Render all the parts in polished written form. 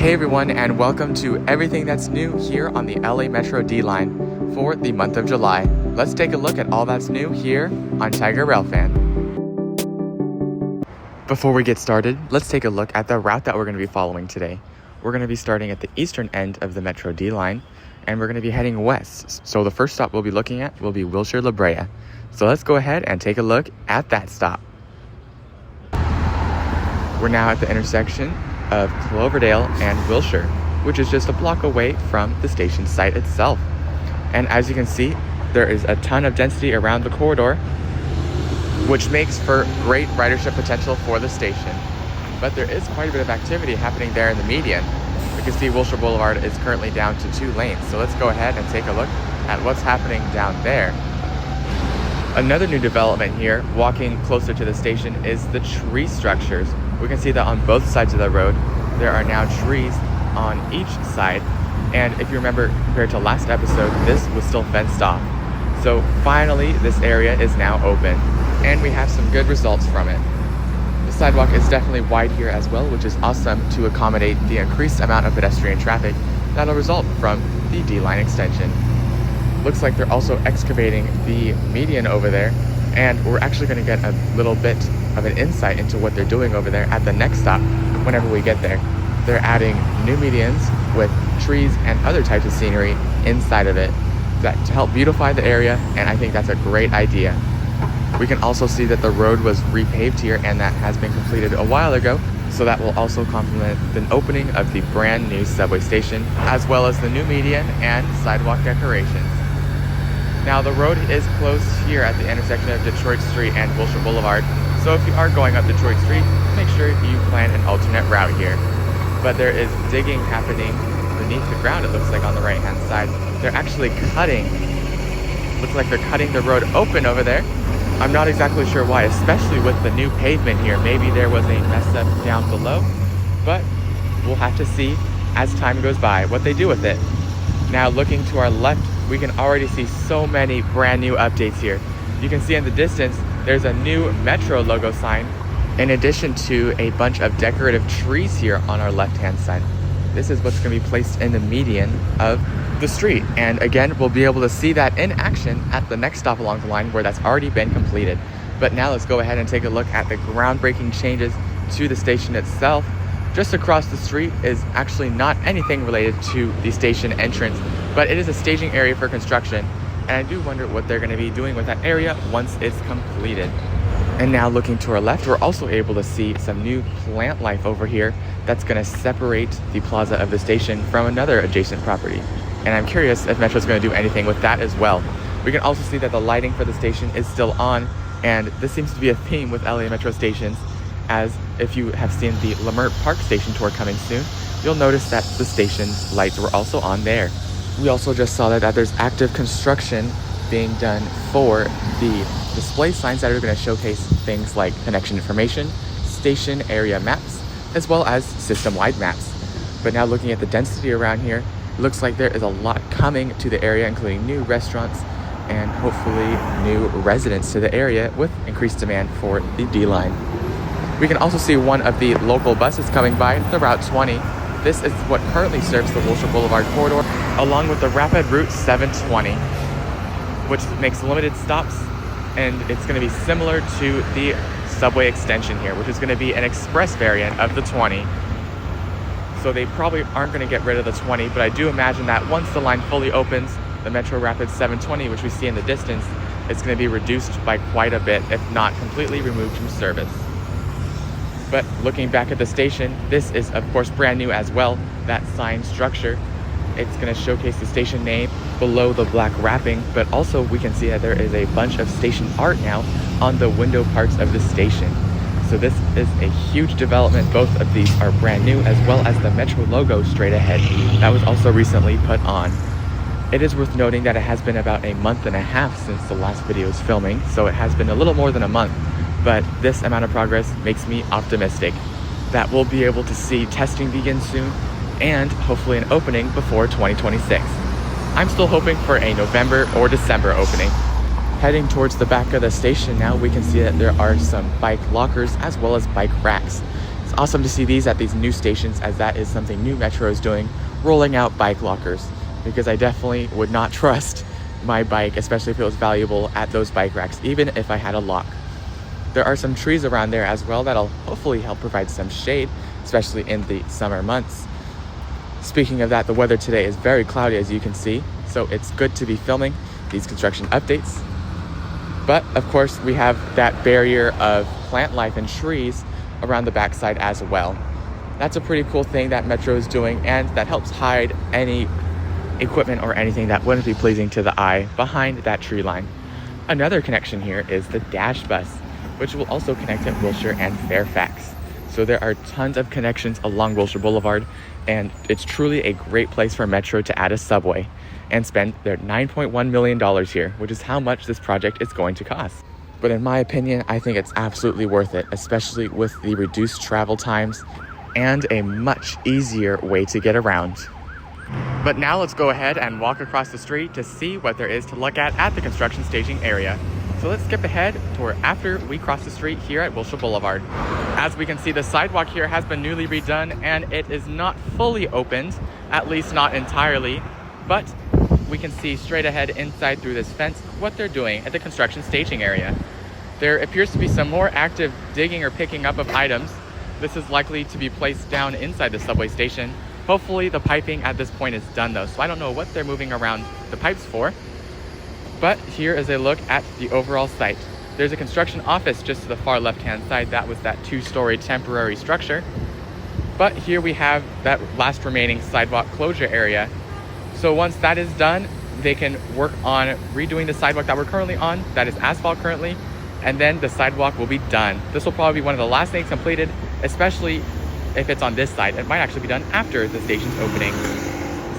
Hey everyone, and welcome to everything that's new here on the LA Metro D line for the month of July. Let's take a look at all that's new here on Tiger Railfan. Before we get started, let's take a look at the route that we're going to be following today. We're going to be starting at the eastern end of the Metro D line, and we're going to be heading west. So the first stop we'll be looking at will be Wilshire La Brea. So let's go ahead and take a look at that stop. We're now at the intersection of Cloverdale and Wilshire, which is just a block away from the station site itself. And as you can see, there is a ton of density around the corridor, which makes for great ridership potential for the station. But there is quite a bit of activity happening there in the median. You can see Wilshire Boulevard is currently down to 2 lanes. So let's go ahead and take a look at what's happening down there. Another new development here, walking closer to the station, is the tree structures. We can see that on both sides of the road, there are now trees on each side. And if you remember, compared to last episode, this was still fenced off. So finally, this area is now open, and we have some good results from it. The sidewalk is definitely wide here as well, which is awesome to accommodate the increased amount of pedestrian traffic that'll result from the D-line extension. Looks like they're also excavating the median over there, and we're actually going to get a little bit of an insight into what they're doing over there at the next stop whenever we get there. They're adding new medians with trees and other types of scenery inside of it to help beautify the area, and I think that's a great idea. We can also see that the road was repaved here, and that has been completed a while ago, so that will also complement the opening of the brand new subway station, as well as the new median and sidewalk decorations. Now the road is closed here at the intersection of Detroit Street and Wilshire Boulevard, so if you are going up Detroit Street, make sure you plan an alternate route here. But there is digging happening beneath the ground, it looks like, on the right hand side. They're actually looks like they're cutting the road open over there. I'm not exactly sure why, especially with the new pavement here. Maybe there was a mess up down below, but we'll have to see as time goes by what they do with it. Now looking to our left, we can already see so many brand new updates here. You can see in the distance, there's a new Metro logo sign, in addition to a bunch of decorative trees here on our left-hand side. This is what's going to be placed in the median of the street. And again, we'll be able to see that in action at the next stop along the line where that's already been completed. But now let's go ahead and take a look at the groundbreaking changes to the station itself. Just across the street is actually not anything related to the station entrance, but it is a staging area for construction. And I do wonder what they're going to be doing with that area once it's completed. And now looking to our left, we're also able to see some new plant life over here that's going to separate the plaza of the station from another adjacent property. And I'm curious if Metro's going to do anything with that as well. We can also see that the lighting for the station is still on, and this seems to be a theme with LA Metro stations, as if you have seen the Leimert Park station tour coming soon, you'll notice that the station's lights were also on there. We also just saw that there's active construction being done for the display signs that are going to showcase things like connection information, station area maps, as well as system-wide maps. But now looking at the density around here, it looks like there is a lot coming to the area, including new restaurants and hopefully new residents to the area with increased demand for the D-line. We can also see one of the local buses coming by, the Route 20. This is what currently serves the Wilshire Boulevard corridor, along with the rapid Route 720, which makes limited stops, and it's going to be similar to the subway extension here, which is going to be an express variant of the 20. So they probably aren't going to get rid of the 20, but I do imagine that once the line fully opens, the Metro Rapid 720, which we see in the distance, is going to be reduced by quite a bit, if not completely removed from service. But looking back at the station, this is of course brand new as well, that sign structure. It's going to showcase the station name below the black wrapping, but also we can see that there is a bunch of station art now on the window parts of the station. So this is a huge development. Both of these are brand new, as well as the Metro logo straight ahead. That was also recently put on. It is worth noting that it has been about a month and a half since the last video's filming, so it has been a little more than a month. But this amount of progress makes me optimistic that we'll be able to see testing begin soon, and hopefully an opening before 2026. I'm still hoping for a November or December opening. Heading towards the back of the station now, we can see that there are some bike lockers as well as bike racks. It's awesome to see these at these new stations, as that is something new Metro is doing, rolling out bike lockers, because I definitely would not trust my bike, especially if it was valuable, at those bike racks, even if I had a lock. There are some trees around there as well that'll hopefully help provide some shade, especially in the summer months. Speaking of that, the weather today is very cloudy, as you can see, so it's good to be filming these construction updates. But of course, we have that barrier of plant life and trees around the backside as well. That's a pretty cool thing that Metro is doing, and that helps hide any equipment or anything that wouldn't be pleasing to the eye behind that tree line. Another connection here is the Dash Bus, which will also connect at Wilshire and Fairfax. So there are tons of connections along Wilshire Boulevard, and it's truly a great place for Metro to add a subway and spend their $9.1 million here, which is how much this project is going to cost. But in my opinion, I think it's absolutely worth it, especially with the reduced travel times and a much easier way to get around. But now let's go ahead and walk across the street to see what there is to look at the construction staging area. So let's skip ahead to after we cross the street here at Wilshire Boulevard. As we can see, the sidewalk here has been newly redone, and it is not fully opened, at least not entirely, but we can see straight ahead inside through this fence what they're doing at the construction staging area. There appears to be some more active digging or picking up of items. This is likely to be placed down inside the subway station. Hopefully the piping at this point is done though, so I don't know what they're moving around the pipes for. But here is a look at the overall site. There's a construction office just to the far left-hand side. That was that two-story temporary structure. But here we have that last remaining sidewalk closure area. So once that is done, they can work on redoing the sidewalk that we're currently on, that is asphalt currently, and then the sidewalk will be done. This will probably be one of the last things completed, especially if it's on this side. It might actually be done after the station's opening,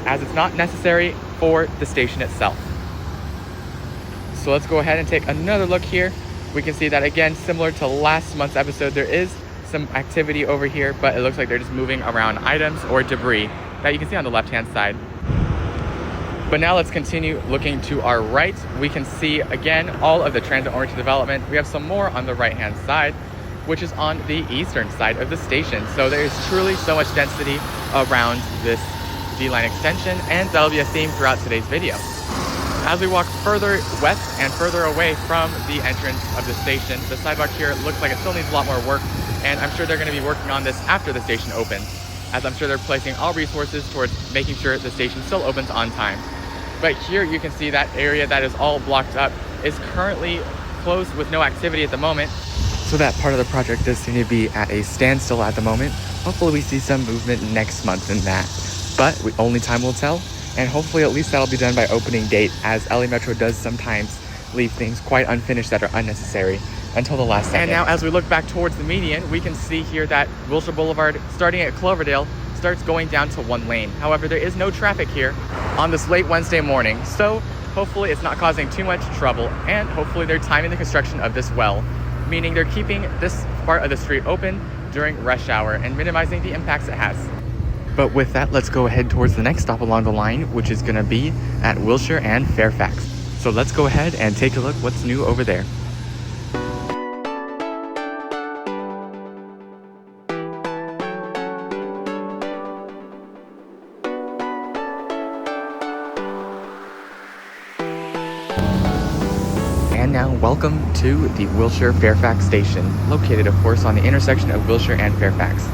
as it's not necessary for the station itself. So let's go ahead and take another look here. We can see that again, similar to last month's episode, there is some activity over here, but it looks like they're just moving around items or debris that you can see on the left-hand side. But now let's continue looking to our right. We can see again all of the transit-oriented development. We have some more on the right-hand side, which is on the eastern side of the station. So there is truly so much density around this D-line extension, and that'll be a theme throughout today's video. As we walk further west and further away from the entrance of the station, the sidewalk here looks like it still needs a lot more work, and I'm sure they're going to be working on this after the station opens, as I'm sure they're placing all resources towards making sure the station still opens on time. But here you can see that area that is all blocked up is currently closed with no activity at the moment. So that part of the project does seem to be at a standstill at the moment. Hopefully we see some movement next month in that, but only time will tell. And hopefully at least that'll be done by opening date, as LA Metro does sometimes leave things quite unfinished that are unnecessary until the last second. And now as we look back towards the median, we can see here that Wilshire Boulevard, starting at Cloverdale, starts going down to one lane. However, there is no traffic here on this late Wednesday morning, so hopefully it's not causing too much trouble, and hopefully they're timing the construction of this well, meaning they're keeping this part of the street open during rush hour and minimizing the impacts it has. But with that, let's go ahead towards the next stop along the line, which is going to be at Wilshire and Fairfax. So let's go ahead and take a look what's new over there. And now, welcome to the Wilshire Fairfax station, located of course on the intersection of Wilshire and Fairfax.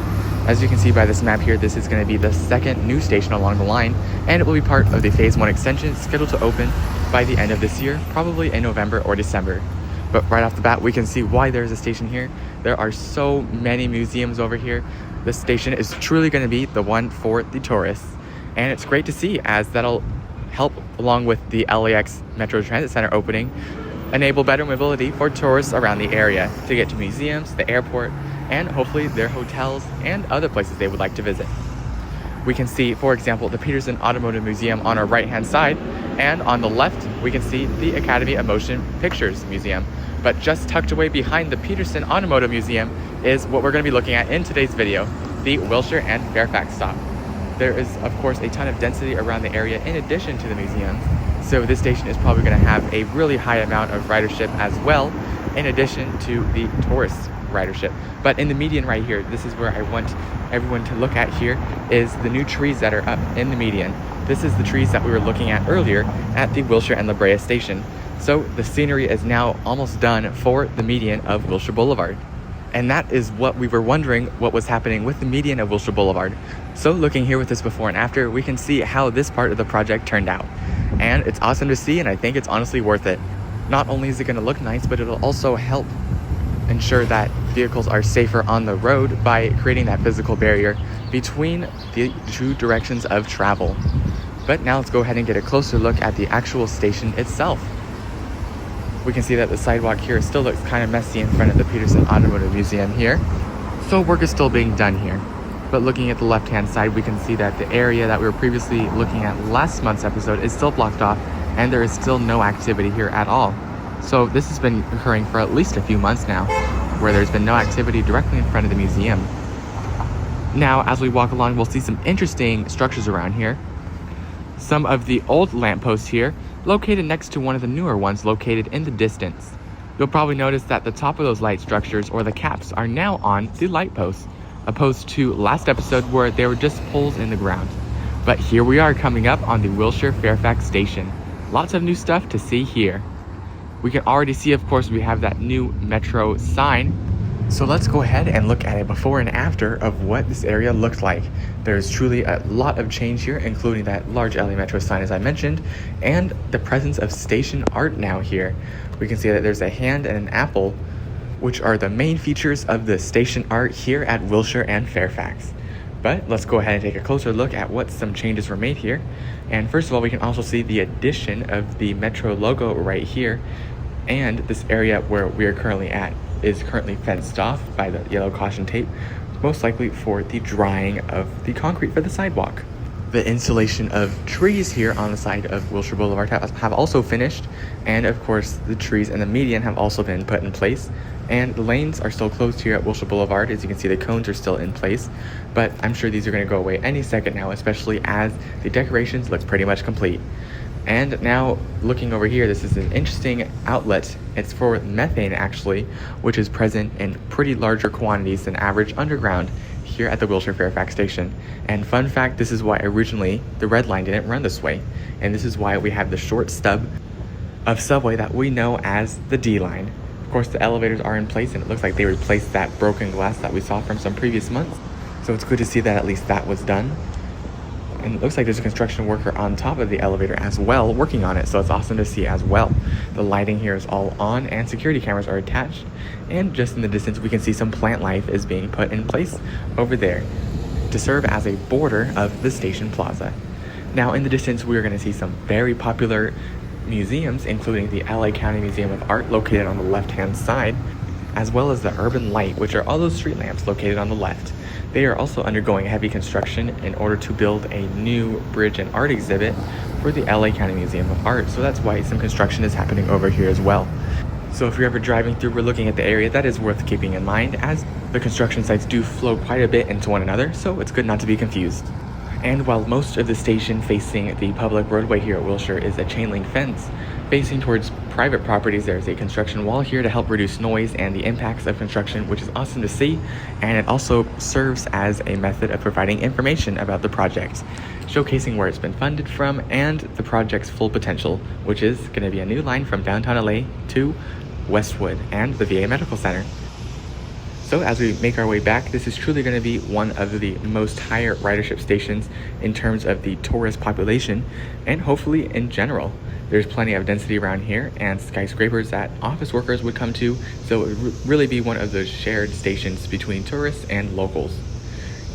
As you can see by this map here, this is going to be the second new station along the line, and it will be part of the Phase 1 extension scheduled to open by the end of this year, probably in November or December. But right off the bat, we can see why there's a station here. There are so many museums over here. This station is truly going to be the one for the tourists, and it's great to see, as that'll help, along with the LAX Metro Transit Center opening, enable better mobility for tourists around the area to get to museums, the airport, and hopefully their hotels and other places they would like to visit. We can see, for example, the Peterson Automotive Museum on our right-hand side, and on the left, we can see the Academy of Motion Pictures Museum. But just tucked away behind the Peterson Automotive Museum is what we're going to be looking at in today's video, the Wilshire and Fairfax stop. There is, of course, a ton of density around the area in addition to the museums, so this station is probably going to have a really high amount of ridership as well, in addition to the tourists ridership. But in the median right here, this is where I want everyone to look at here, is the new trees that are up in the median. This is the trees that we were looking at earlier at the Wilshire and La Brea station. So the scenery is now almost done for the median of Wilshire Boulevard. And that is what we were wondering, what was happening with the median of Wilshire Boulevard. So looking here with this before and after, we can see how this part of the project turned out. And it's awesome to see, and I think it's honestly worth it. Not only is it going to look nice, but it'll also help ensure that vehicles are safer on the road by creating that physical barrier between the two directions of travel. But now let's go ahead and get a closer look at the actual station itself. We can see that the sidewalk here still looks kind of messy in front of the Peterson Automotive Museum here. So work is still being done here. But looking at the left-hand side, we can see that the area that we were previously looking at last month's episode is still blocked off, and there is still no activity here at all. So this has been occurring for at least a few months now, where there's been no activity directly in front of the museum. Now, as we walk along, we'll see some interesting structures around here. Some of the old lampposts here, located next to one of the newer ones located in the distance. You'll probably notice that the top of those light structures, or the caps, are now on the light posts, opposed to last episode where they were just poles in the ground. But here we are coming up on the Wilshire Fairfax station. Lots of new stuff to see here. We can already see, of course, we have that new metro sign. So let's go ahead and look at a before and after of what this area looked like. There's truly a lot of change here, including that large LA Metro sign as I mentioned, and the presence of station art now here. We can see that there's a hand and an apple, which are the main features of the station art here at Wilshire and Fairfax. But let's go ahead and take a closer look at what some changes were made here. And first of all, we can also see the addition of the Metro logo right here, and this area where we are currently at is currently fenced off by the yellow caution tape, most likely for the drying of the concrete for the sidewalk. The installation of trees here on the side of Wilshire Boulevard have also finished, and of course the trees in the median have also been put in place, and the lanes are still closed here at Wilshire Boulevard. As you can see, the cones are still in place, but I'm sure these are going to go away any second now, especially as the decorations look pretty much complete. And now looking over here, this is an interesting outlet. It's for methane actually, which is present in pretty larger quantities than average underground here at the Wilshire Fairfax station. And fun fact, this is why originally the red line didn't run this way. And this is why we have the short stub of subway that we know as the D line. Of course, the elevators are in place, and it looks like they replaced that broken glass that we saw from some previous months. So it's good to see that at least that was done. And it looks like there's a construction worker on top of the elevator as well, working on it, so it's awesome to see as well. The lighting here is all on, and security cameras are attached. And just in the distance, we can see some plant life is being put in place over there to serve as a border of the station plaza. Now, in the distance, we're going to see some very popular museums, including the LA County Museum of Art, located on the left-hand side, as well as the Urban Light, which are all those street lamps located on the left. They are also undergoing heavy construction in order to build a new bridge and art exhibit for the LA County Museum of Art, so that's why some construction is happening over here as well. So if you're ever driving through or looking at the area, that is worth keeping in mind, as the construction sites do flow quite a bit into one another, so it's good not to be confused. And while most of the station facing the public roadway here at Wilshire is a chain link fence, facing towards private properties, there's a construction wall here to help reduce noise and the impacts of construction, which is awesome to see. And it also serves as a method of providing information about the project, showcasing where it's been funded from and the project's full potential, which is going to be a new line from downtown LA to Westwood and the VA Medical Center. So as we make our way back, this is truly going to be one of the most higher ridership stations in terms of the tourist population, and hopefully in general. There's plenty of density around here and skyscrapers that office workers would come to, so it would really be one of those shared stations between tourists and locals.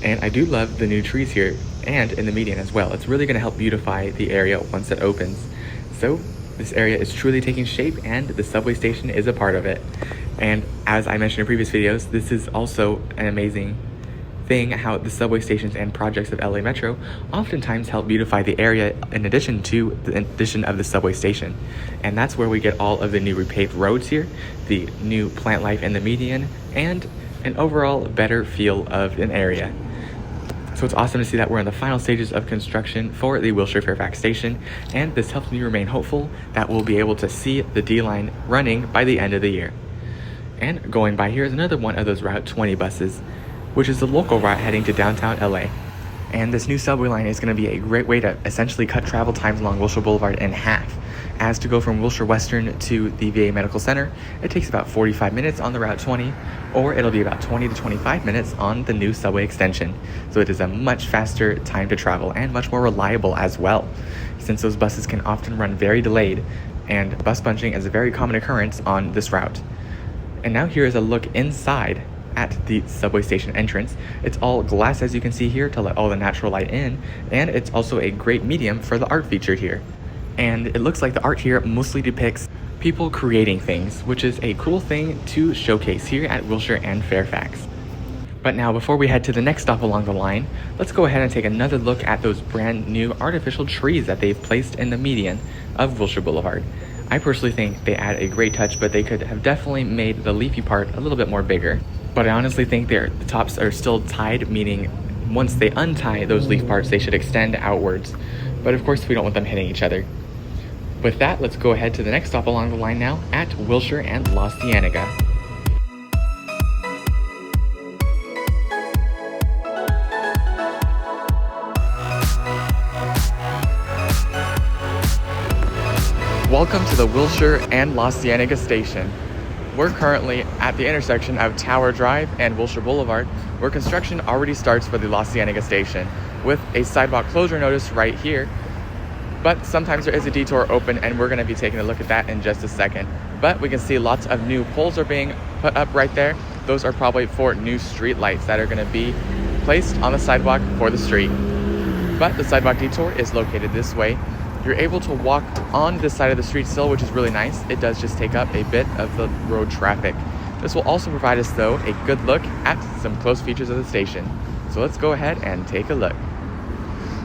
And I do love the new trees here and in the median as well. It's really going to help beautify the area once it opens. So this area is truly taking shape, and the subway station is a part of it. And as I mentioned in previous videos, this is also an amazing thing how the subway stations and projects of LA Metro oftentimes help beautify the area in addition to the addition of the subway station. And that's where we get all of the new repaved roads here, the new plant life in the median, and an overall better feel of an area. So it's awesome to see that we're in the final stages of construction for the Wilshire Fairfax station, and this helps me remain hopeful that we'll be able to see the D line running by the end of the year. And going by here is another one of those Route 20 buses, which is the local route heading to downtown LA. And this new subway line is going to be a great way to essentially cut travel times along Wilshire Boulevard in half. As to go from Wilshire Western to the VA Medical Center, it takes about 45 minutes on the Route 20, or it'll be about 20 to 25 minutes on the new subway extension. So it is a much faster time to travel and much more reliable as well, since those buses can often run very delayed, and bus bunching is a very common occurrence on this route. And now here is a look inside at the subway station entrance. It's all glass, as you can see here, to let all the natural light in, and it's also a great medium for the art featured here. And it looks like the art here mostly depicts people creating things, which is a cool thing to showcase here at Wilshire and Fairfax. But now, before we head to the next stop along the line, let's go ahead and take another look at those brand new artificial trees that they've placed in the median of Wilshire Boulevard. I personally think they add a great touch, but they could have definitely made the leafy part a little bit more bigger. But I honestly think the tops are still tied, meaning once they untie those leaf parts, they should extend outwards. But of course, we don't want them hitting each other. With that, let's go ahead to the next stop along the line now at Wilshire and Loiaga. Welcome to the Wilshire and Loiaga station. We're currently at the intersection of Tower Drive and Wilshire Boulevard, where construction already starts for the Loiaga station, with a sidewalk closure notice right here. But sometimes there is a detour open, and we're going to be taking a look at that in just a second. But we can see lots of new poles are being put up right there. Those are probably for new street lights that are going to be placed on the sidewalk for the street. But the sidewalk detour is located this way. You're able to walk on this side of the street still, which is really nice. It does just take up a bit of the road traffic. This will also provide us, though, a good look at some close features of the station. So let's go ahead and take a look.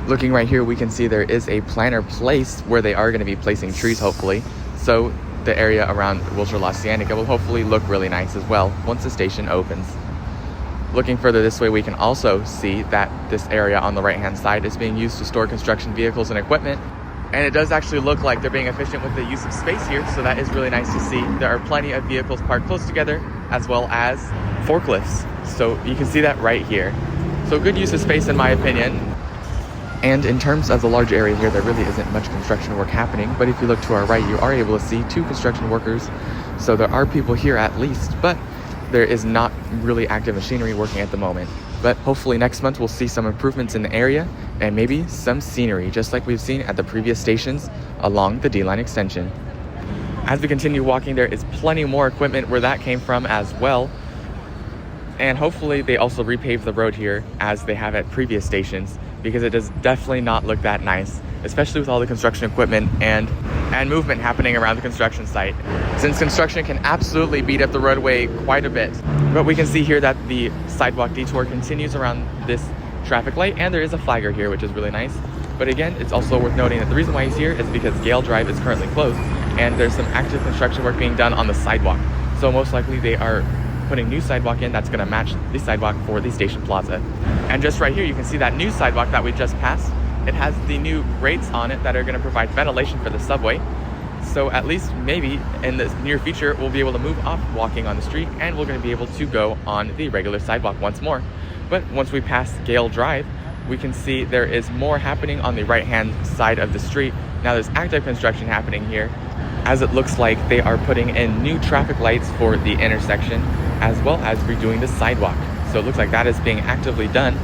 Looking right here, we can see there is a planter placed where they are going to be placing trees, hopefully. So the area around Wilshire Loiaga will hopefully look really nice as well once the station opens. Looking further this way, we can also see that this area on the right-hand side is being used to store construction vehicles and equipment. And it does actually look like they're being efficient with the use of space here, so that is really nice to see. There are plenty of vehicles parked close together, as well as forklifts. So you can see that right here. So good use of space in my opinion. And in terms of the large area here, there really isn't much construction work happening. But if you look to our right, you are able to see 2 construction workers. So there are people here at least, but there is not really active machinery working at the moment. But hopefully next month we'll see some improvements in the area and maybe some scenery, just like we've seen at the previous stations along the D-line extension. As we continue walking, there is plenty more equipment where that came from as well. And hopefully they also repave the road here as they have at previous stations, because it does definitely not look that nice, especially with all the construction equipment and movement happening around the construction site, since construction can absolutely beat up the roadway quite a bit. But we can see here that the sidewalk detour continues around this traffic light, and there is a flagger here, which is really nice. But again, it's also worth noting that the reason why he's here is because Rodeo Drive is currently closed, and there's some active construction work being done on the sidewalk. So most likely they are putting new sidewalk in that's going to match the sidewalk for the station plaza. And just right here, you can see that new sidewalk that we just passed. It has the new grates on it that are going to provide ventilation for the subway. So at least maybe in the near future, we'll be able to move off walking on the street, and we're going to be able to go on the regular sidewalk once more. But once we pass Rodeo Drive, we can see there is more happening on the right-hand side of the street. Now there's active construction happening here, as it looks like they are putting in new traffic lights for the intersection, as well as redoing the sidewalk. So it looks like that is being actively done,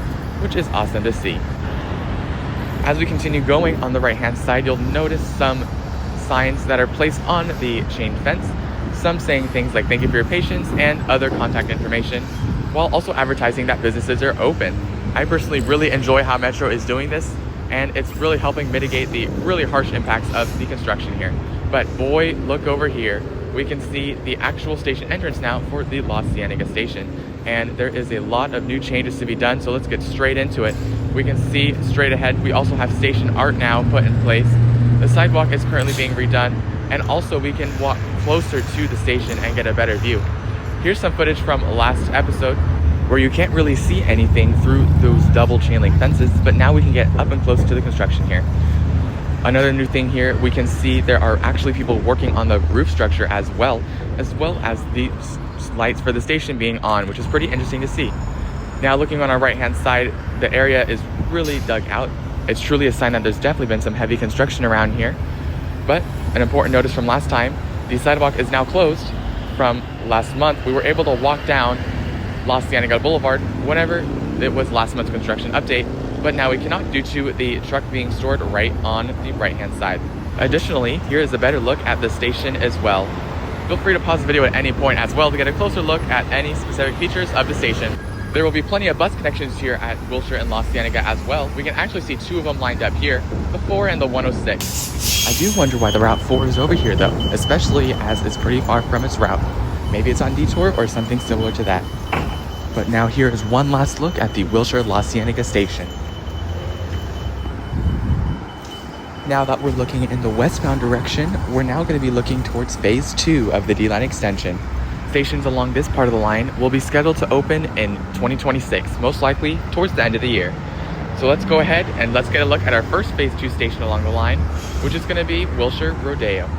which is awesome to see. As we continue going on the right-hand side, you'll notice some signs that are placed on the chain fence, some saying things like "thank you for your patience" and other contact information, while also advertising that businesses are open. I personally really enjoy how Metro is doing this, and it's really helping mitigate the really harsh impacts of the construction here. But boy, look over here. We can see the actual station entrance now for the Loiaga station, and there is a lot of new changes to be done, so let's get straight into it. We can see straight ahead, we also have station art now put in place. The sidewalk is currently being redone, and also we can walk closer to the station and get a better view. Here's some footage from last episode where you can't really see anything through those double chain link fences, but now we can get up and close to the construction here. Another new thing here, we can see there are actually people working on the roof structure as well as the lights for the station being on, which is pretty interesting to see. Now looking on our right hand side, the area is really dug out. It's truly a sign that there's definitely been some heavy construction around here. But an important notice from last time, the sidewalk is now closed. From last month, we were able to walk down Loiaga Boulevard whenever it was last month's construction update, but now we cannot due to the truck being stored right on the right hand side. Additionally, here is a better look at the station as well. Feel free to pause the video at any point as well to get a closer look at any specific features of the station. There will be plenty of bus connections here at Wilshire and Loiaga as well. We can actually see two of them lined up here, the 4 and the 106. I do wonder why the Route 4 is over here though, especially as it's pretty far from its route. Maybe it's on detour or something similar to that. But now here is one last look at the Wilshire Loiaga station. Now that we're looking in the westbound direction, we're now going to be looking towards phase 2 of the D-line extension. Stations along this part of the line will be scheduled to open in 2026, most likely towards the end of the year. So let's go ahead and let's get a look at our first phase 2 station along the line, which is going to be Wilshire Rodeo.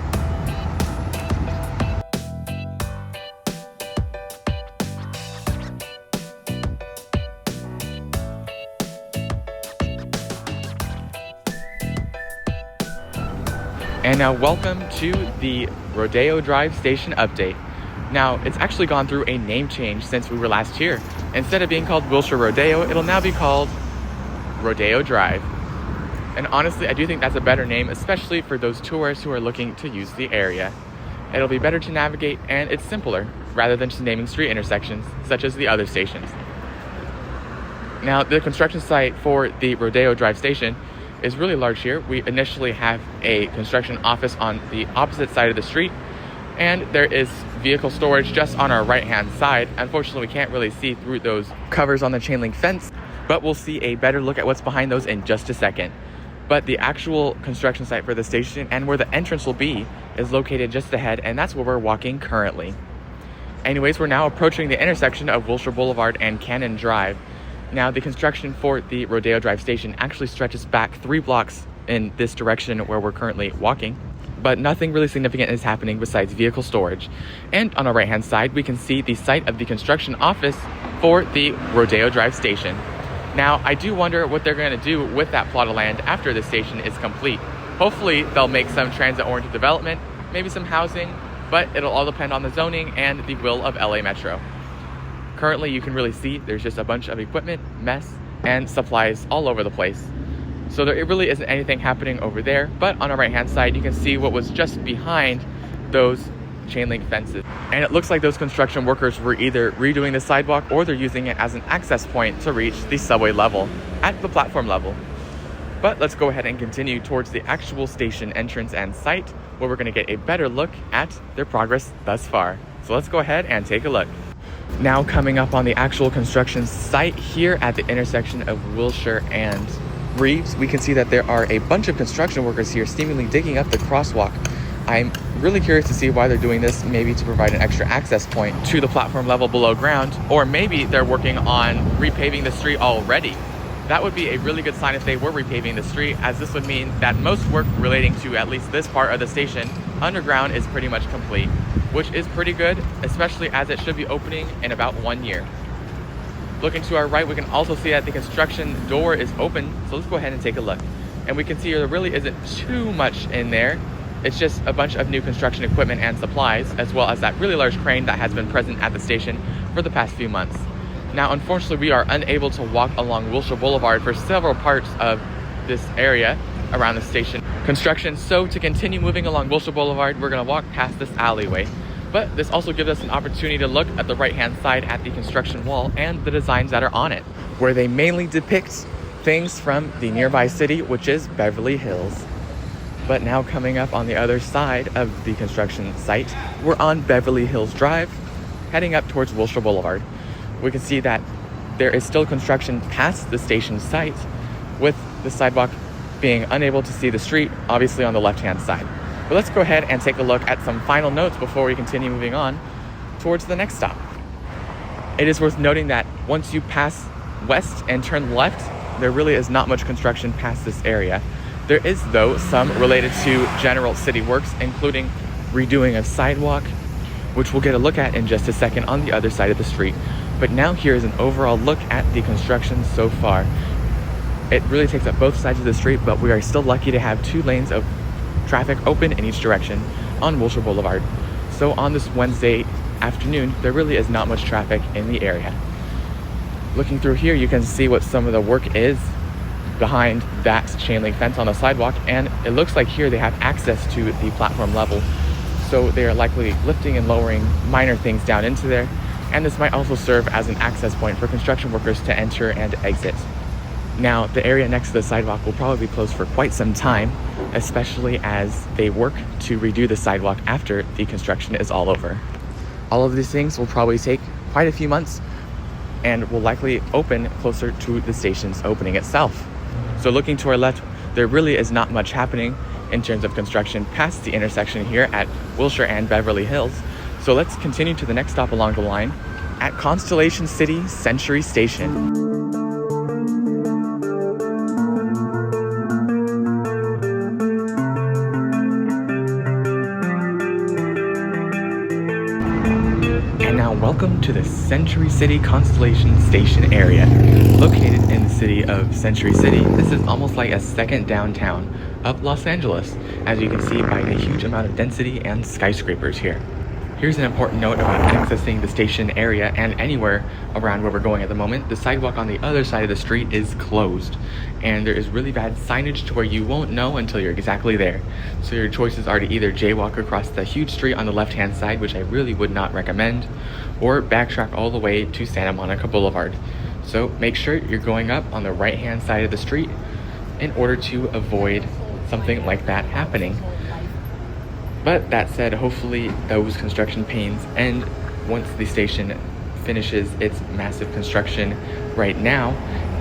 And now welcome to the Rodeo Drive station update. Now, it's actually gone through a name change since we were last here. Instead of being called Wilshire Rodeo, it'll now be called Rodeo Drive. And honestly, I do think that's a better name, especially for those tourists who are looking to use the area. It'll be better to navigate and it's simpler, rather than just naming street intersections, such as the other stations. Now, the construction site for the Rodeo Drive station is really large here. We initially have a construction office on the opposite side of the street, and there is vehicle storage just on our right hand side. Unfortunately, we can't really see through those covers on the chain link fence, but we'll see a better look at what's behind those in just a second. But the actual construction site for the station and where the entrance will be is located just ahead, and that's where we're walking currently. Anyways, we're now approaching the intersection of Wilshire Boulevard and Cannon Drive. Now, the construction for the Rodeo Drive station actually stretches back 3 blocks in this direction where we're currently walking, but nothing really significant is happening besides vehicle storage. And on our right hand side, we can see the site of the construction office for the Rodeo Drive station. Now, I do wonder what they're going to do with that plot of land after the station is complete. Hopefully, they'll make some transit-oriented development, maybe some housing, but it'll all depend on the zoning and the will of LA Metro. Currently, you can really see there's just a bunch of equipment, mess, and supplies all over the place. So there really isn't anything happening over there, but on our right hand side, you can see what was just behind those chain link fences. And it looks like those construction workers were either redoing the sidewalk or they're using it as an access point to reach the subway level at the platform level. But let's go ahead and continue towards the actual station entrance and site, where we're going to get a better look at their progress thus far. So let's go ahead and take a look. Now coming up on the actual construction site here at the intersection of Wilshire and Reeves, we can see that there are a bunch of construction workers here seemingly digging up the crosswalk. I'm really curious to see why they're doing this, maybe to provide an extra access point to the platform level below ground, or maybe they're working on repaving the street already. That would be a really good sign if they were repaving the street, as this would mean that most work relating to at least this part of the station underground is pretty much complete, which is pretty good, especially as it should be opening in about 1 year. Looking to our right, we can also see that the construction door is open, so let's go ahead and take a look. And we can see there really isn't too much in there. It's just a bunch of new construction equipment and supplies, as well as that really large crane that has been present at the station for the past few months. Now, unfortunately, we are unable to walk along Wilshire Boulevard for several parts of this area around the station construction. So to continue moving along Wilshire Boulevard, we're going to walk past this alleyway. But this also gives us an opportunity to look at the right-hand side at the construction wall and the designs that are on it, where they mainly depict things from the nearby city, which is Beverly Hills. But now coming up on the other side of the construction site, we're on Beverly Hills Drive, heading up towards Wilshire Boulevard. We can see that there is still construction past the station site, with the sidewalk being unable to see the street, obviously on the left-hand side. But let's go ahead and take a look at some final notes before we continue moving on towards the next stop. It is worth noting that once you pass west and turn left, there really is not much construction past this area. There is, though, some related to general city works, including redoing of sidewalk, which we'll get a look at in just a second on the other side of the street. But now here is an overall look at the construction so far. It really takes up both sides of the street, but we are still lucky to have 2 lanes of traffic open in each direction on Wilshire Boulevard. So on this Wednesday afternoon, there really is not much traffic in the area. Looking through here, you can see what some of the work is behind that chain link fence on the sidewalk, and it looks like here they have access to the platform level. So they are likely lifting and lowering minor things down into there, and this might also serve as an access point for construction workers to enter and exit. Now, the area next to the sidewalk will probably be closed for quite some time, especially as they work to redo the sidewalk after the construction is all over. All of these things will probably take quite a few months and will likely open closer to the station's opening itself. So looking to our left, there really is not much happening in terms of construction past the intersection here at Wilshire and Beverly Hills. So let's continue to the next stop along the line at Constellation City Century Station. Welcome to the Century City Constellation Station area. Located in the city of Century City, this is almost like a second downtown of Los Angeles, as you can see by the huge amount of density and skyscrapers here. Here's an important note about accessing the station area and anywhere around where we're going at the moment. The sidewalk on the other side of the street is closed, and there is really bad signage to where you won't know until you're exactly there. So your choices are to either jaywalk across the huge street on the left-hand side, which I really would not recommend, or backtrack all the way to Santa Monica Boulevard. So make sure you're going up on the right-hand side of the street in order to avoid something like that happening. But that said, hopefully those construction pains end once the station finishes its massive construction right now,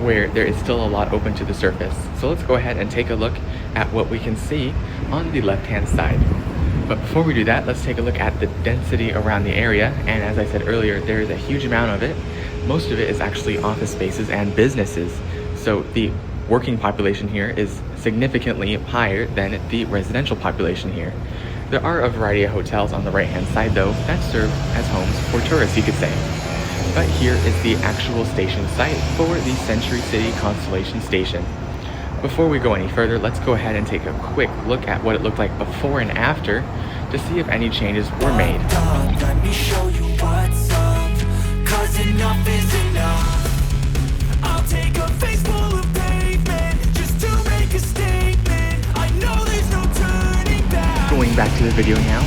where there is still a lot open to the surface. So let's go ahead and take a look at what we can see on the left-hand side. But before we do that, let's take a look at the density around the area. And as I said earlier, there is a huge amount of it. Most of it is actually office spaces and businesses. So the working population here is significantly higher than the residential population here. There are a variety of hotels on the right-hand side though that serve as homes for tourists, you could say. But here is the actual station site for the Century City Constellation Station. Before we go any further, let's go ahead and take a quick look at what it looked like before and after to see if any changes were made. Let me show you what's up, 'cause enough is enough. I'll take a face full of pavement just to make a statement. I know there's no turning back. Going back to the video now,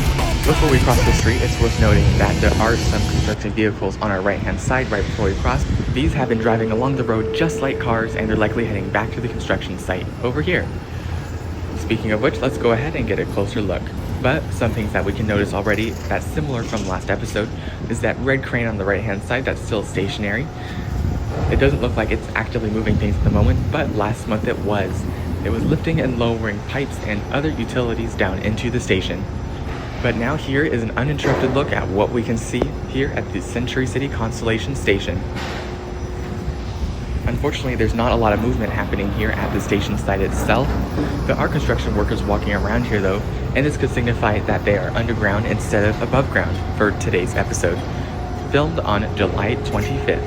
before we cross the street, it's worth noting that there are some construction vehicles on our right-hand side right before we cross. These have been driving along the road just like cars, and they're likely heading back to the construction site over here. Speaking of which, let's go ahead and get a closer look. But some things that we can notice already that's similar from last episode is that red crane on the right-hand side that's still stationary. It doesn't look like it's actively moving things at the moment, but last month it was. It was lifting and lowering pipes and other utilities down into the station. But now here is an uninterrupted look at what we can see here at the Century City Constellation Station. Unfortunately, there's not a lot of movement happening here at the station site itself. There are construction workers walking around here though, and this could signify that they are underground instead of above ground for today's episode, filmed on July 25th.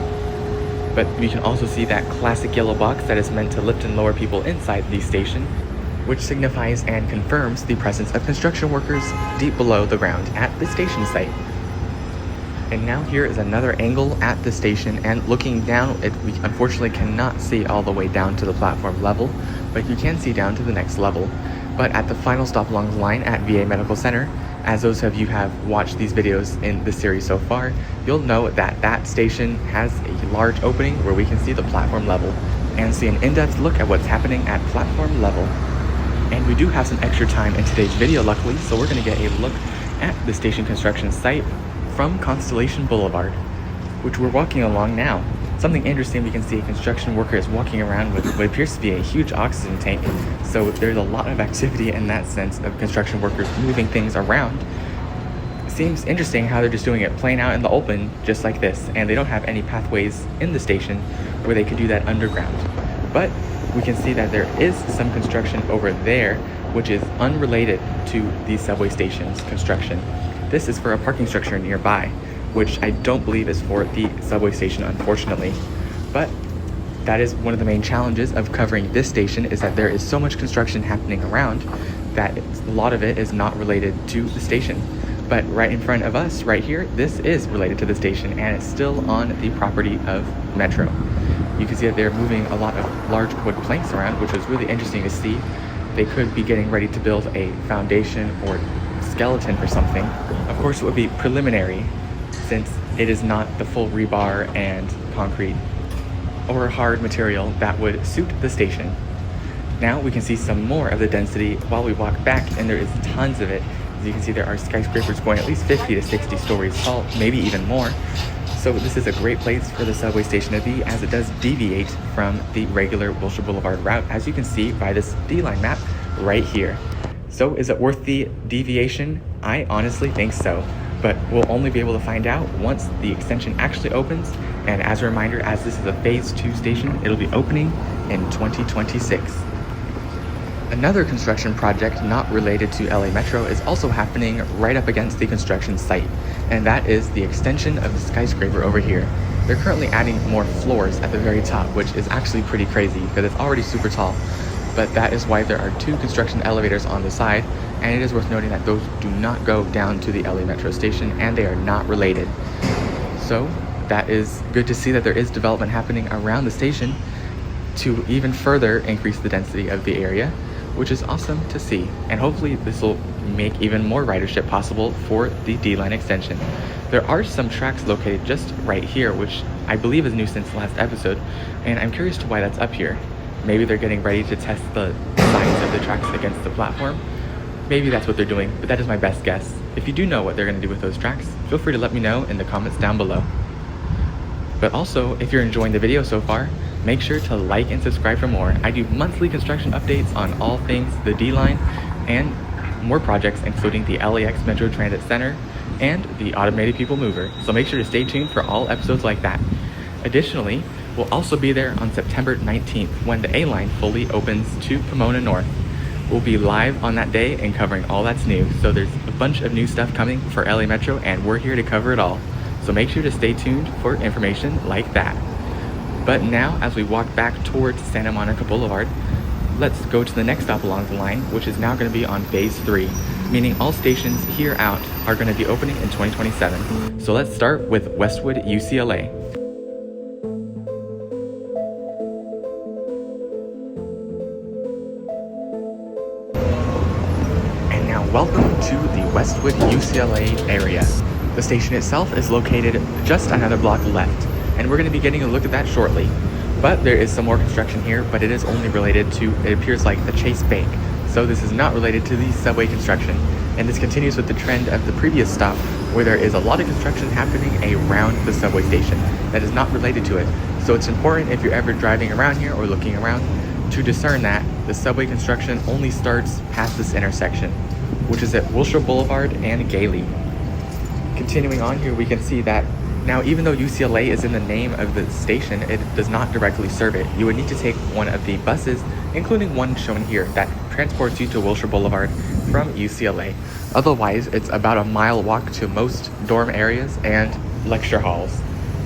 But you can also see that classic yellow box that is meant to lift and lower people inside the station, which signifies and confirms the presence of construction workers deep below the ground at the station site. And now here is another angle at the station, and looking down, we unfortunately cannot see all the way down to the platform level, but you can see down to the next level. But at the final stop along the line at VA Medical Center, as those of you have watched these videos in the series so far, you'll know that that station has a large opening where we can see the platform level and see an in-depth look at what's happening at platform level. And we do have some extra time in today's video, luckily, so we're going to get a look at the station construction site from Constellation Boulevard, which we're walking along now. Something interesting, we can see a construction worker is walking around with what appears to be a huge oxygen tank. So there's a lot of activity in that sense of construction workers moving things around. Seems interesting how they're just doing it plain out in the open, just like this, and they don't have any pathways in the station where they could do that underground. But we can see that there is some construction over there, which is unrelated to the subway station's construction. this is for a parking structure nearby, which I don't believe is for the subway station, unfortunately. But that is one of the main challenges of covering this station, is that there is so much construction happening around that a lot of it is not related to the station. But right in front of us, right here, this is related to the station, and it's still on the property of Metro. You can see that they're moving a lot of large wood planks around, which was really interesting to see. They could be getting ready to build a foundation or skeleton for something. Of course, it would be preliminary, since it is not the full rebar and concrete or hard material that would suit the station. Now we can see some more of the density while we walk back, and there is tons of it. As you can see, there are skyscrapers going at least 50 to 60 stories tall, maybe even more. So this is a great place for the subway station to be, as it does deviate from the regular Wilshire Boulevard route, as you can see by this D-line map right here. So is it worth the deviation? I honestly think so, but we'll only be able to find out once the extension actually opens. And as a reminder, as this is a phase 2 station, it'll be opening in 2026. Another construction project not related to LA Metro is also happening right up against the construction site, and that is the extension of the skyscraper over here. They're currently adding more floors at the very top, which is actually pretty crazy because it's already super tall. But that is why there are 2 construction elevators on the side, and it is worth noting that those do not go down to the LA Metro station, and they are not related. So that is good to see that there is development happening around the station to even further increase the density of the area, which is awesome to see. And hopefully this will make even more ridership possible for the D-line extension. There are some tracks located just right here, which I believe is new since last episode, and I'm curious to why that's up here. Maybe they're getting ready to test the sides of the tracks against the platform. Maybe that's what they're doing, but that is my best guess. If you do know what they're going to do with those tracks, feel free to let me know in the comments down below. But also, if you're enjoying the video so far, make sure to like and subscribe for more. I do monthly construction updates on all things the D-line and more projects, including the LAX Metro Transit Center and the Automated People Mover. So make sure to stay tuned for all episodes like that. Additionally, we'll also be there on September 19th when the A-line fully opens to Pomona North. We'll be live on that day and covering all that's new. So there's a bunch of new stuff coming for LA Metro, and we're here to cover it all. So make sure to stay tuned for information like that. But now, as we walk back towards Santa Monica Boulevard, let's go to the next stop along the line, which is now going to be on phase 3, meaning all stations here out are going to be opening in 2027. So let's start with Westwood UCLA. And now welcome to the Westwood UCLA area. The station itself is located just another block left, and we're going to be getting a look at that shortly. But there is some more construction here, but it is only related to, it appears like, the Chase Bank. So this is not related to the subway construction, and this continues with the trend of the previous stop, where there is a lot of construction happening around the subway station that is not related to it. So it's important, if you're ever driving around here or looking around, to discern that the subway construction only starts past this intersection, which is at Wilshire Boulevard and Gailey. Continuing on here, we can see that now, even though UCLA is in the name of the station, it does not directly serve it. You would need to take one of the buses, including one shown here, that transports you to Wilshire Boulevard from UCLA. Otherwise, it's about a mile walk to most dorm areas and lecture halls.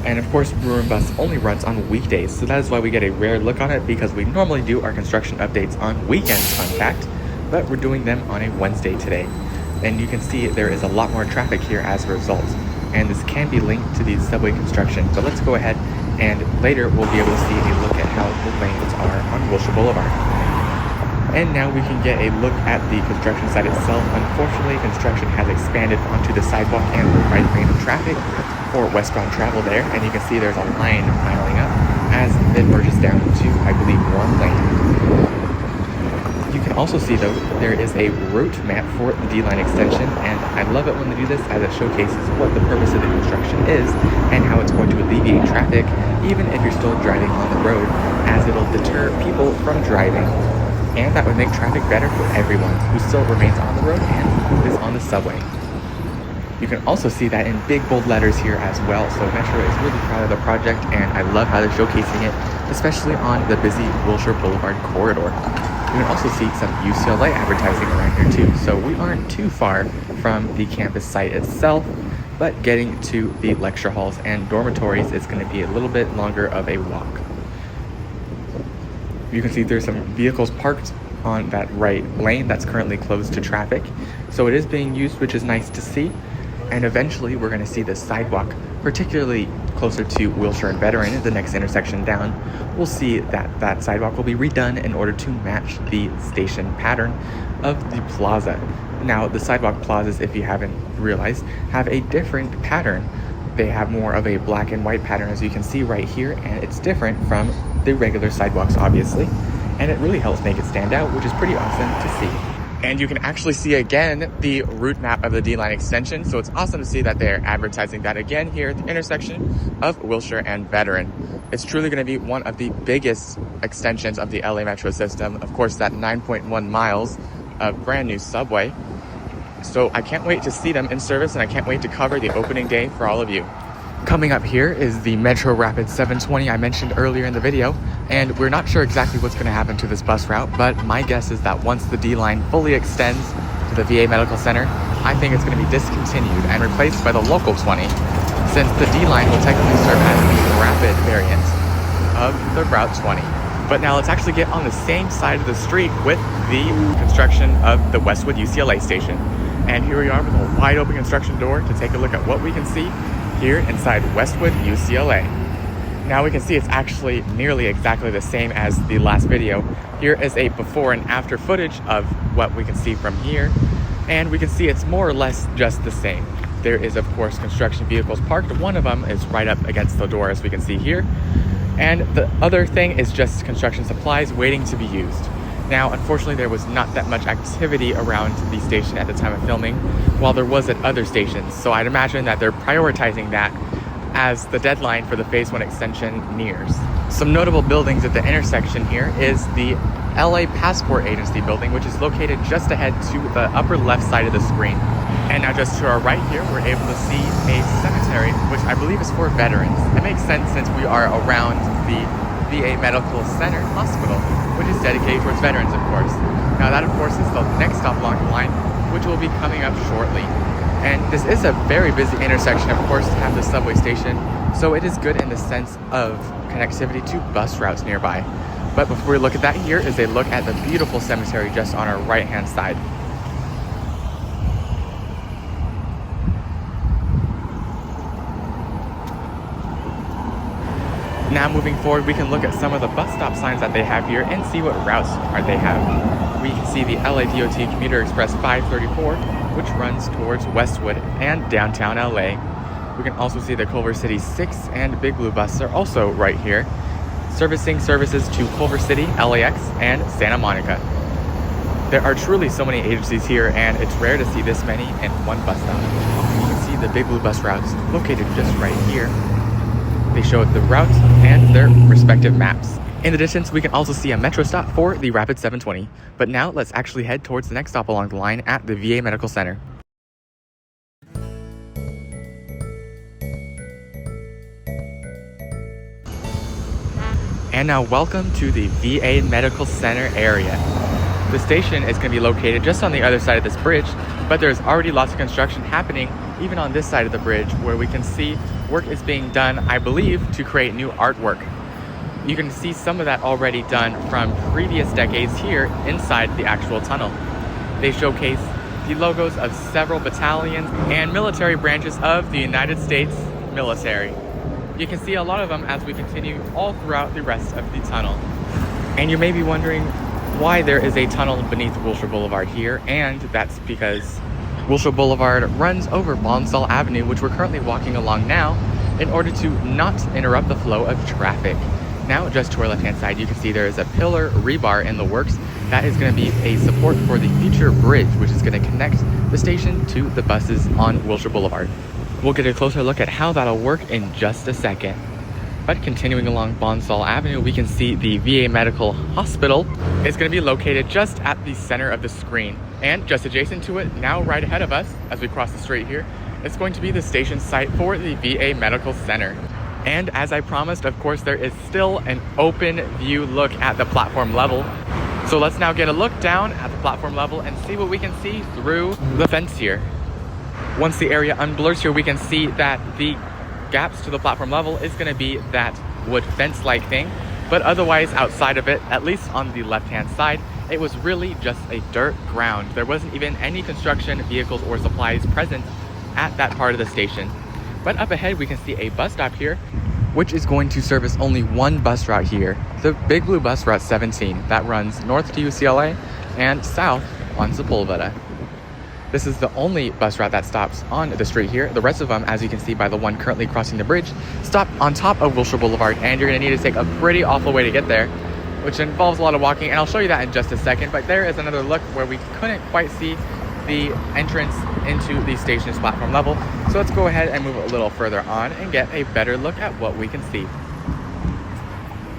And of course, Bruin Bus only runs on weekdays, so that is why we get a rare look on it, because we normally do our construction updates on weekends, fun fact, but we're doing them on a Wednesday today. And you can see there is a lot more traffic here as a result, and this can be linked to the subway construction. But let's go ahead, and later we'll be able to see a look at how the lanes are on Wilshire Boulevard. And now we can get a look at the construction site itself. Unfortunately, construction has expanded onto the sidewalk and the right lane of traffic for westbound travel there, and you can see there's a line piling up as it merges down to, I believe, one lane. You can also see, though, there is a route map for the D-line extension, and I love it when they do this, as it showcases what the purpose of the construction is and how it's going to alleviate traffic, even if you're still driving on the road, as it'll deter people from driving. And that would make traffic better for everyone who still remains on the road and who is on the subway. You can also see that in big bold letters here as well, so Metro is really proud of the project, and I love how they're showcasing it, especially on the busy Wilshire Boulevard corridor. You can also see some UCLA advertising around here too, so we aren't too far from the campus site itself, but getting to the lecture halls and dormitories is going to be a little bit longer of a walk. You can see there's some vehicles parked on that right lane that's currently closed to traffic, so it is being used, which is nice to see. And eventually we're going to see the sidewalk, particularly closer to Wilshire and Veteran, the next intersection down. We'll see that that sidewalk will be redone in order to match the station pattern of the plaza. Now, the sidewalk plazas, if you haven't realized, have a different pattern. They have more of a black and white pattern, as you can see right here, and it's different from the regular sidewalks, obviously. And it really helps make it stand out, which is pretty awesome to see. And you can actually see again the route map of the D-Line extension. So it's awesome to see that they're advertising that again here at the intersection of Wilshire and Veteran. It's truly going to be one of the biggest extensions of the LA Metro system. Of course, that 9.1 miles of brand new subway. So I can't wait to see them in service, and I can't wait to cover the opening day for all of you. Coming up here is the Metro Rapid 720 I mentioned earlier in the video, and we're not sure exactly what's going to happen to this bus route, but my guess is that once the D-Line fully extends to the VA Medical Center, I think it's going to be discontinued and replaced by the local 20, since the D-Line will technically serve as the rapid variant of the Route 20. But now let's actually get on the same side of the street with the construction of the Westwood UCLA station. And here we are with a wide open construction door to take a look at what we can see here inside Westwood UCLA. Now we can see it's actually nearly exactly the same as the last video. Here is a before and after footage of what we can see from here, and we can see it's more or less just the same. There is, of course, construction vehicles parked. One of them is right up against the door, as we can see here. And the other thing is just construction supplies waiting to be used. Now, unfortunately, there was not that much activity around the station at the time of filming, while there was at other stations. So I'd imagine that they're prioritizing that as the deadline for the Phase 1 extension nears. Some notable buildings at the intersection here is the LA Passport Agency building, which is located just ahead to the upper left side of the screen. And now just to our right here, we're able to see a cemetery, which I believe is for veterans. It makes sense since we are around the VA Medical Center Hospital, which is dedicated towards veterans, of course. Now that, of course, is the next stop along the line, which will be coming up shortly. And this is a very busy intersection, of course, to have the subway station, so it is good in the sense of connectivity to bus routes nearby. But before we look at that, here is a look at the beautiful cemetery just on our right-hand side. Now moving forward, we can look at some of the bus stop signs that they have here and see what routes they have. We can see the LA DOT Commuter Express 534, which runs towards Westwood and downtown LA. We can also see the Culver City 6 and Big Blue bus are also right here, servicing services to Culver City, LAX, and Santa Monica. There are truly so many agencies here, and it's rare to see this many in one bus stop. You can see the Big Blue bus routes located just right here. They show the routes and their respective maps. In the distance, we can also see a metro stop for the Rapid 720. But now let's actually head towards the next stop along the line at the VA Medical Center. And now welcome to the VA Medical Center area. The station is going to be located just on the other side of this bridge, but there's already lots of construction happening even on this side of the bridge, where we can see work is being done, I believe, to create new artwork. You can see some of that already done from previous decades here inside the actual tunnel. They showcase the logos of several battalions and military branches of the United States military. You can see a lot of them as we continue all throughout the rest of the tunnel. And you may be wondering why there is a tunnel beneath Wilshire Boulevard here, and that's because Wilshire Boulevard runs over Bonsall Avenue, which we're currently walking along now, in order to not interrupt the flow of traffic. Now, just to our left-hand side, you can see there is a pillar rebar in the works. That is going to be a support for the future bridge, which is going to connect the station to the buses on Wilshire Boulevard. We'll get a closer look at how that'll work in just a second. But continuing along Bonsall Avenue, we can see the VA Medical Hospital is going to be located just at the center of the screen. And just adjacent to it, now right ahead of us, as we cross the street here, it's going to be the station site for the VA Medical Center. And as I promised, of course, there is still an open view look at the platform level. So let's now get a look down at the platform level and see what we can see through the fence here. Once the area unblurs here, we can see that the gaps to the platform level is going to be that wood fence-like thing. But otherwise, outside of it, at least on the left-hand side, it was really just a dirt ground. There wasn't even any construction vehicles or supplies present at that part of the station. But up ahead, we can see a bus stop here, which is going to service only one bus route here, the Big Blue Bus Route 17, that runs north to UCLA and south on Sepulveda. This is the only bus route that stops on the street here. The rest of them, as you can see by the one currently crossing the bridge, stop on top of Wilshire Boulevard, and you're gonna need to take a pretty awful way to get there, which involves a lot of walking, and I'll show you that in just a second. But there is another look where we couldn't quite see the entrance into the station's platform level. So let's go ahead and move a little further on and get a better look at what we can see.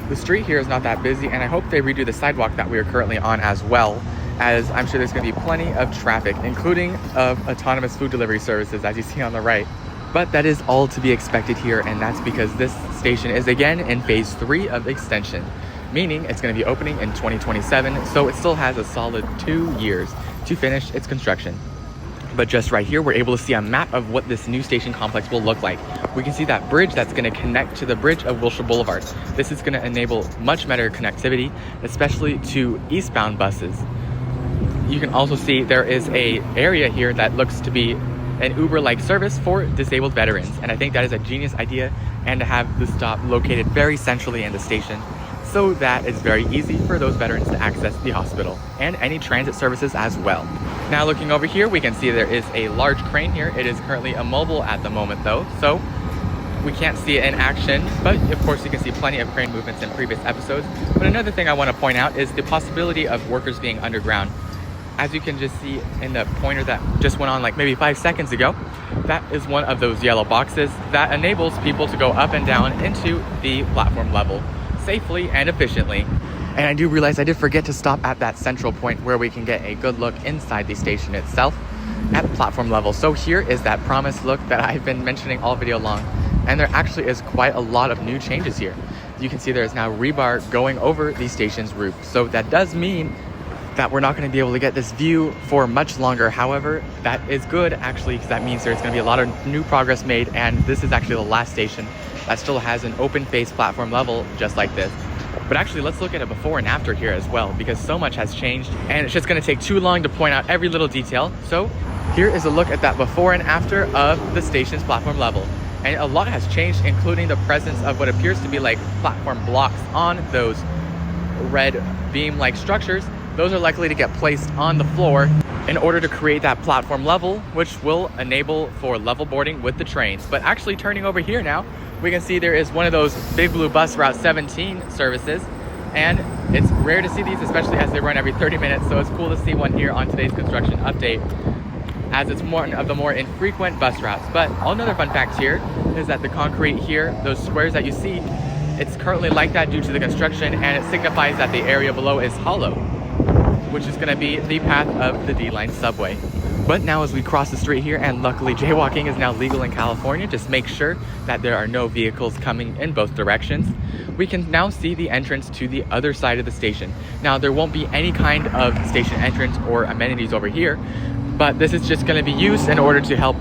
The street here is not that busy, and I hope they redo the sidewalk that we are currently on as well, as I'm sure there's going to be plenty of traffic, including of autonomous food delivery services, as you see on the right. But that is all to be expected here, and that's because this station is again in phase 3 of extension, meaning it's going to be opening in 2027, so it still has a solid 2 years to finish its construction. But just right here, we're able to see a map of what this new station complex will look like. We can see that bridge that's going to connect to the bridge of Wilshire Boulevard. This is going to enable much better connectivity, especially to eastbound buses. You can also see there is a area here that looks to be an Uber-like service for disabled veterans, and I think that is a genius idea, and to have the stop located very centrally in the station, so that it's very easy for those veterans to access the hospital and any transit services as well. Now looking over here, we can see there is a large crane here. It is currently immobile at the moment though, so we can't see it in action, but of course you can see plenty of crane movements in previous episodes. But another thing I want to point out is the possibility of workers being underground. As you can just see in the pointer that just went on like maybe 5 seconds ago, that is one of those yellow boxes that enables people to go up and down into the platform level safely and efficiently. And I do realize I did forget to stop at that central point where we can get a good look inside the station itself at the platform level. So here is that promised look that I've been mentioning all video long, and there actually is quite a lot of new changes here. You can see there is now rebar going over the station's roof, so that does mean that we're not going to be able to get this view for much longer. However, that is good actually, because that means there's going to be a lot of new progress made, and this is actually the last station that still has an open face platform level just like this. But actually, let's look at a before and after here as well, because so much has changed and it's just going to take too long to point out every little detail. So here is a look at that before and after of the station's platform level. And a lot has changed, including the presence of what appears to be like platform blocks on those red beam-like structures. Those are likely to get placed on the floor in order to create that platform level, which will enable for level boarding with the trains. But actually turning over here now, we can see there is one of those Big Blue Bus Route 17 services, and it's rare to see these, especially as they run every 30 minutes, so it's cool to see one here on today's construction update, as it's one of the more infrequent bus routes. But another fun fact here is that the concrete here, those squares that you see, it's currently like that due to the construction, and it signifies that the area below is hollow, which is going to be the path of the D-Line subway. But now as we cross the street here, and luckily jaywalking is now legal in California, just make sure that there are no vehicles coming in both directions, we can now see the entrance to the other side of the station. Now there won't be any kind of station entrance or amenities over here, but this is just going to be used in order to help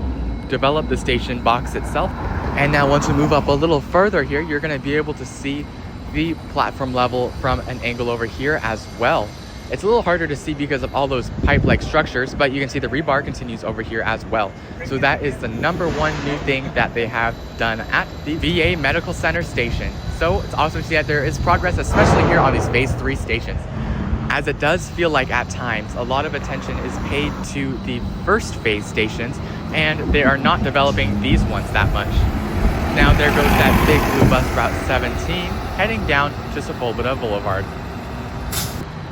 develop the station box itself. And now once we move up a little further here, you're going to be able to see the platform level from an angle over here as well. It's a little harder to see because of all those pipe-like structures, but you can see the rebar continues over here as well. So that is the #1 new thing that they have done at the VA Medical Center station. So it's awesome to see that there is progress, especially here on these phase 3 stations, as it does feel like at times a lot of attention is paid to the first phase stations, and they are not developing these ones that much. Now there goes that Big Blue Bus Route 17 heading down to Sepulveda Boulevard.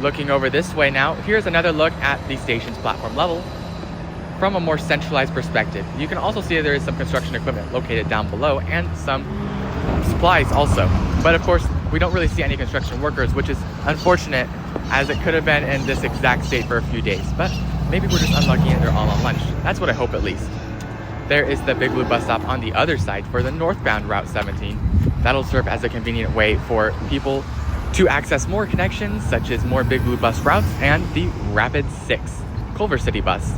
Looking over this way now, here's another look at the station's platform level from a more centralized perspective. You can also see there is some construction equipment located down below and some supplies also. But of course, we don't really see any construction workers, which is unfortunate, as it could have been in this exact state for a few days. But maybe we're just unlucky and they're all on lunch. That's what I hope at least. There is the Big Blue bus stop on the other side for the northbound Route 17. That'll serve as a convenient way for people to access more connections such as more Big Blue bus routes and the Rapid 6 Culver City bus.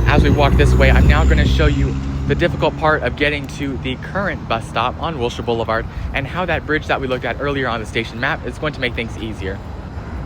As we walk this way, I'm now going to show you the difficult part of getting to the current bus stop on Wilshire Boulevard and how that bridge that we looked at earlier on the station map is going to make things easier.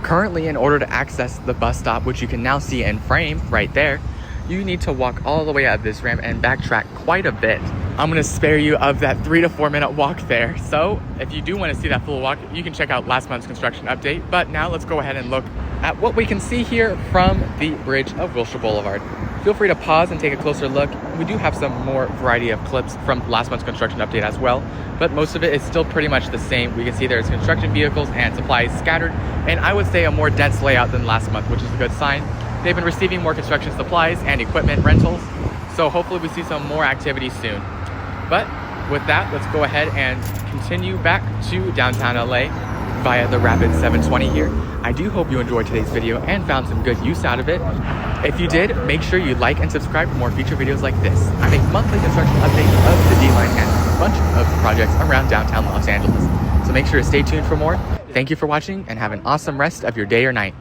Currently, in order to access the bus stop, which you can now see in frame right there, you need to walk all the way up this ramp and backtrack quite a bit. I'm gonna spare you of that 3 to 4 minute walk there. So if you do want to see that full walk, you can check out last month's construction update. But now let's go ahead and look at what we can see here from the bridge of Wilshire Boulevard. Feel free to pause and take a closer look. We do have some more variety of clips from last month's construction update as well, but most of it is still pretty much the same. We can see there's construction vehicles and supplies scattered, and I would say a more dense layout than last month, which is a good sign. They've been receiving more construction supplies and equipment rentals, so hopefully we see some more activity soon. But with that, let's go ahead and continue back to downtown LA via the Rapid 720 here. I do hope you enjoyed today's video and found some good use out of it. If you did, make sure you like and subscribe for more future videos like this. I make monthly construction updates of the D-Line and a bunch of projects around downtown Los Angeles. So make sure to stay tuned for more. Thank you for watching and have an awesome rest of your day or night.